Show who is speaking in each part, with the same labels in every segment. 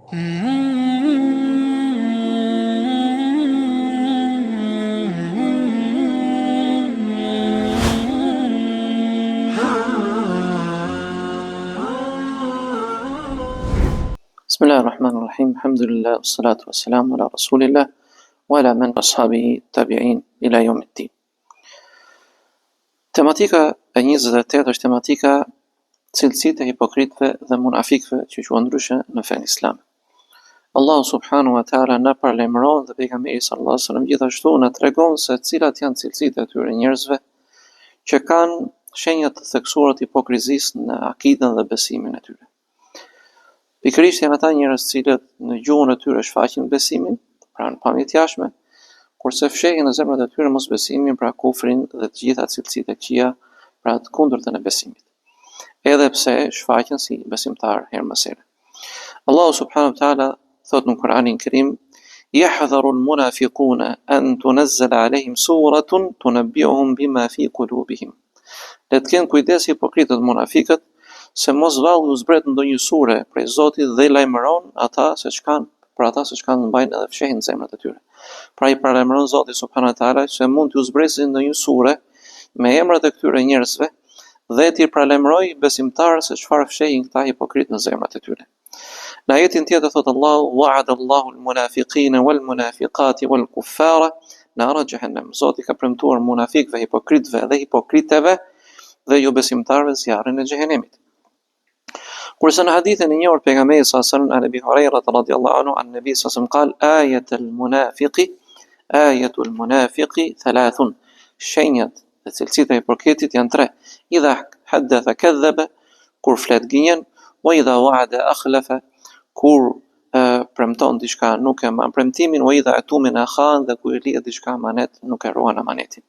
Speaker 1: Bismillahirrahmanirrahim. Alhamdulillah, wassalatu wassalamu ala rasulillah wa ala man ashabihi tabi'in ila yawmiddin. Tematika e 28 është tematika cilësitë e hipokritëve dhe munafikëve që quhen ndryshe në fenë islame. Allahu subhanahu wa taala na paralajmëron dhe pejgamberi sallallahu alaihi wasallam gjithashtu na tregon se cilat janë cilësitë e tyre njerëzve që kanë shenja të theksuara të hipokrizisë në akidën dhe besimin e tyre. Pikërisht janë ata njerëz cilët në gjuhën e tyre shfaqin besimin, pra në pamje të jashtme, kurse fshehin në zemrat e tyre mosbesimin, pra kufrin dhe të gjitha cilësitë e këqija, pra të kundërtën e besimit. Edhe pse shfaqen si besimtar herë mas here. Allahu subhanahu wa taala thot në Kur'anin Kerim: "Yahdharu al-munafiquna an tunazzala alayhim suratun tunabbi'uhum bima fi qulubihim." Le të kenë kujdes hipokritët munafikët se mos valli u zbret ndonjë sure prej Zotit dhe lajmëron ata se ç'kan, për ata se ç'kan mbajnë edhe fshehin zemrat e tyre. Pra i paralajmëron Zoti subhanahu wa taala se mund t'u zbresë ndonjë sure me emrat e këtyre njerëzve dhe t'i paralajmëroj besimtarë se çfarë fshehin këta hipokritë në zemrat e tyre. Në ajetin tjetër thot Allahu: "Wa'ada Allahu al-munafiqina wal-munafiqati wal-kuffara nara jahannam." Zoti ka premtuar munafikëve, hipokritëve dhe hipokriteve dhe jo besimtarëve zjarrin e xhehenemit. Kurse në hadithin e njohur pejgamberi sallallahu alaihi wasallam an Abi Huraira radhiyallahu anhu an Nabi sallallahu alaihi wasallam qal ayatul munafiqi thalathun. Shenjat dhe cilësitë e hipokritit janë tre: idha haddatha kadhaba, kur flet gënjen, wa idha wa'ada akhlafa, kur premton diçka nuk e mban premtimin, wa idha atumina khan, dhe kur lihet diçka amanet nuk e ruan amanetin.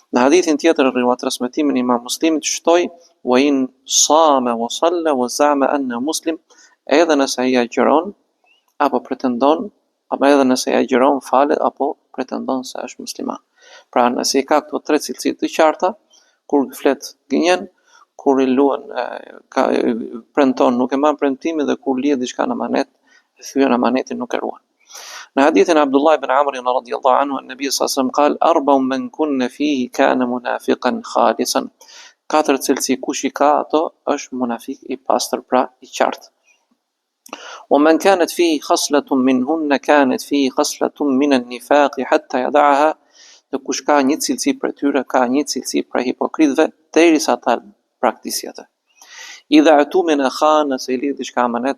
Speaker 1: Në hadithin tjetër rrivat transmetimin Imam Muslimit shtoi: "Wa in sama wa salla wa za'ama anna muslim", edhe nëse ai agjeron apo pretendon, apo edhe nëse ai agjeron, falet apo pretendon se është musliman. Pra nëse i ka këto tre cilësi të qarta, kur flet gënjen, kur i luan premton nuk e mban premtimin dhe kur lihet diçka në amanet, thyen amanetin nuk e ruan. Në hadithin Abdullah ibn Amr radhiyallahu anhu an Nabi sallallahu alaihi wasallam qal: "Arba'un man kunna fihi kana munafiqan khalisan." Katër cilësi kush i ka ato është munafik i pastër, pra i qartë. "Wa man kanat fihi khaslatun minhunna kanat fihi khaslatun min an-nifaq hatta yad'aha." Dhe kush ka një cilësi për tyre, ka një cilësi për hipokritëve derisa ta praktikojë atë. "Idha atumina khan", nëse i lidh diçka amanet,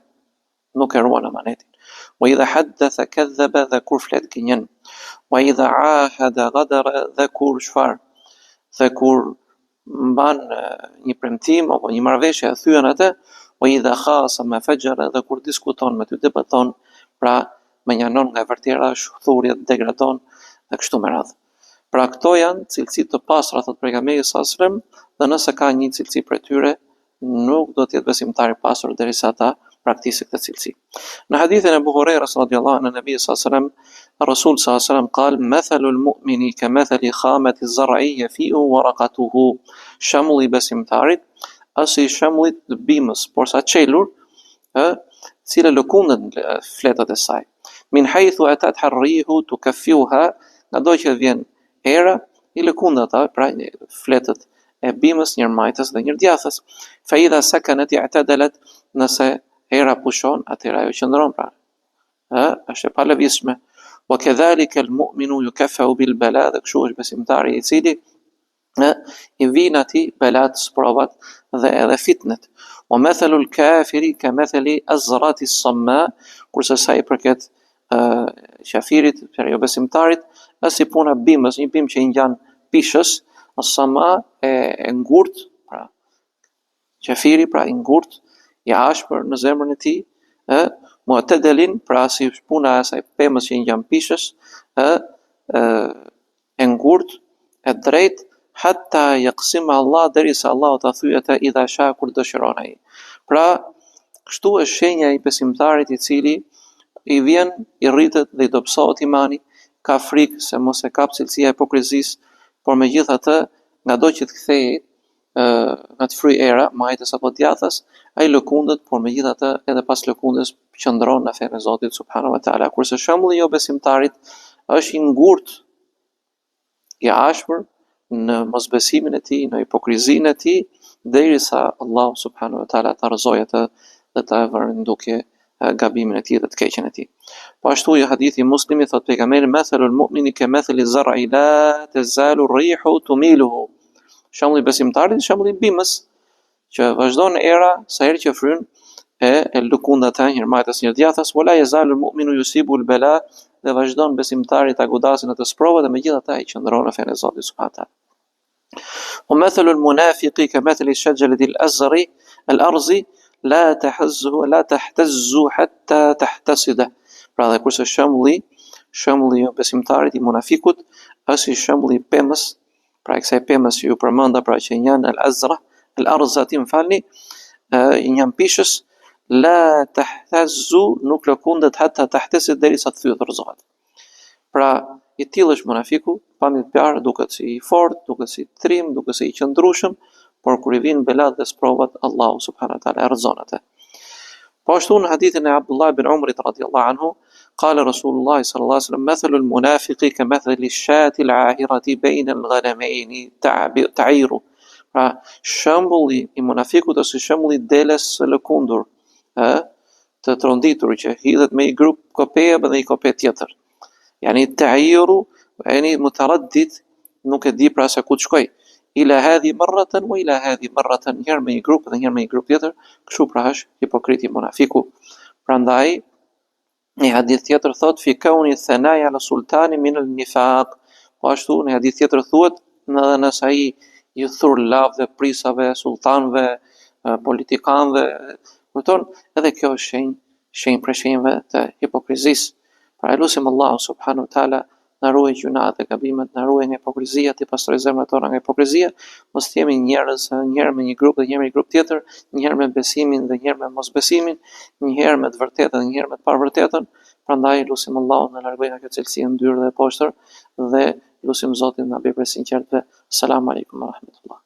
Speaker 1: nuk e ruan amanetin. "Wa idha haddatha kadhaba", dhe kur flet gënjen. "Wa idha ahada ghadara", dhe kur çfarë? Dhe kur mban një premtim apo një marrëveshje e thyen atë. "Wa idha khasama fajara", dhe kur diskuton me ty, debaton, pra menjanon nga vërtera, shthurjet, degradon dhe kështu me radhë. Pra këto janë cilësitë të pastra, thot pejgamberi sallallahu alajhi wasallam, dhe nëse ka një cilësi për tyre, nuk do të jetë besimtar i pasur derisa ta praktikojë këtë cilësi. Në hadithin e Abu Hurairas radhiyallahu anhu Nabi sallallahu alajhi wasallam, Rasul sallallahu alajhi wasallam qal: "Mathalul mu'mini kamathali khamati az-zar'i yafi'u waraqatuhu." Shembulli i besimtarit është si shembulli të bimës, por sa çelur, cila lëkundet fletat e saj. "Min haythu atat harrihu tukaffiuha", ngado që vjen era, i lëkund ata, pra fletët e bimës, njërmajtës dhe njërdjathës. "Fa idha sakanat i'tadalat", nëse era pushon, atëherë ajo qëndron, pra është e palëvizshme. "Wa kadhalika al-mu'minu yukaffa'u bil bala", dhe kështu është besimtari i cili i vijnë atij belat, sprovat dhe edhe fitnet. "Wa mathalul kafiri kamathali azrati as-samma", kurse sa i përket qafirit, për jo besimtarit, është si puna bimës, një bimë që i ngjan pishës, as-samma e ngurtë, pra qafiri, pra i ngurtë, i ashpër në zemrën e tij, mu'tadilin, pra si puna e asaj pemës që i ngjan pishës, e ngurtë, e drejtë, hatta yaqsima Allah, derisa Allah ta thyej atë idha sha, kur dëshiron ai. Pra kështu është shenja i besimtarit i cili i vjen, i rritet dhe i dobësohet imani, ka frikë se mos e kap cilësia e hipokrizisë, por megjithatë, ngado që të kthehej nga të fry era, majtës apo djathtas, ai lëkundet, por megjithatë edhe pas lëkundjes qëndron në fenë e Zotit subhanahu wa taala. Kurse shembulli i jo besimtarit është i ngurtë, i ashpër në mosbesimin e tij, në hipokrizinë e tij, derisa Allahu subhanahu wa taala ta rrëzojë atë dhe ta vërendukë gabimin e tij dhe të keqen e tij. Po ashtu i hadithi Muslimi thot pejgamberi mathalul mu'mini kamathali zar'i la tazalu ar-rihu tumiluhu. Shembulli i besimtarit, shembulli i bimës që vazhdon era sa herë që fryn e lëkunda të një majtës një djathtas, wala yazalu al-mu'minu yusibu al-bala, dhe vazhdon besimtari ta godasin atë sprova dhe megjithatë ai qëndron në fenë e Zotit subhanahu wa taala. ومثل المنافق كمثل الشجرة الأرز لا تهتز حتى تحتصده. Pra dhe kurse shembulli i besimtarit i munafikut është si shembulli i pemës, pra kësaj pemës që ju përmenda, pra që janë al-arzati, më falni, i njampishës, la tahtazzu, nuk lëkundet hatta tahtasid, derisa të thyet rrëzohet. Pra i tillë është munafiku, pamit parë duket si i fortë, duket si i trim, duket si i qëndrueshëm, por kur i vijnë belat dhe sprovat, Allahu subhanahu wa taala e rrëzon atë. Po ashtu në hadithin e Abdullah ibn Umrit radhiyallahu anhu, qala Rasulullah sallallahu alaihi wasallam mathalul munafiqi kamathali ash-shati al-'ahirati bayna al-ghanamayn ta'iru. Pra shembulli i munafikut është shembulli i deles së lëkundur, të tronditur që hidhet me i grup kopeje dhe i kope tjetër. Yani ta'iru, yani mutaraddid, nuk e di pra se ku të shkoj. Ila hadhi marratan wa ila hadhi marratan, njëherë me një grup dhe njëherë me një grup tjetër, kështu pra është hipokriti munafiku. Prandaj një hadith tjetër thot fi kauni thanaja ala sultani min al-nifaq. Po ashtu në hadith tjetër thuhet, edhe nëse ai i thur lavë dhe prisave, sultanëve, politikanëve, kupton, edhe kjo është shenjë për shenjave të hipokrizisë. Pra lutim Allahu subhanahu wa taala na ruaj gjunat dhe gabimet, na ruaj nga hipokrizia, të pastroj zemrat tona nga hipokrizia, mos të jemi njerëz, njëherë me një grup dhe njëherë me një grup tjetër, njëherë me besimin dhe njëherë me mosbesimin, njëherë me të vërtetën dhe njëherë me të pavërtetën. Prandaj lutim Allahun na largoj nga kjo cilësi e ndyrë dhe e poshtër dhe lutim Zotin na bëj prej sinqertëve. Selam aleikum wa rahmatullah.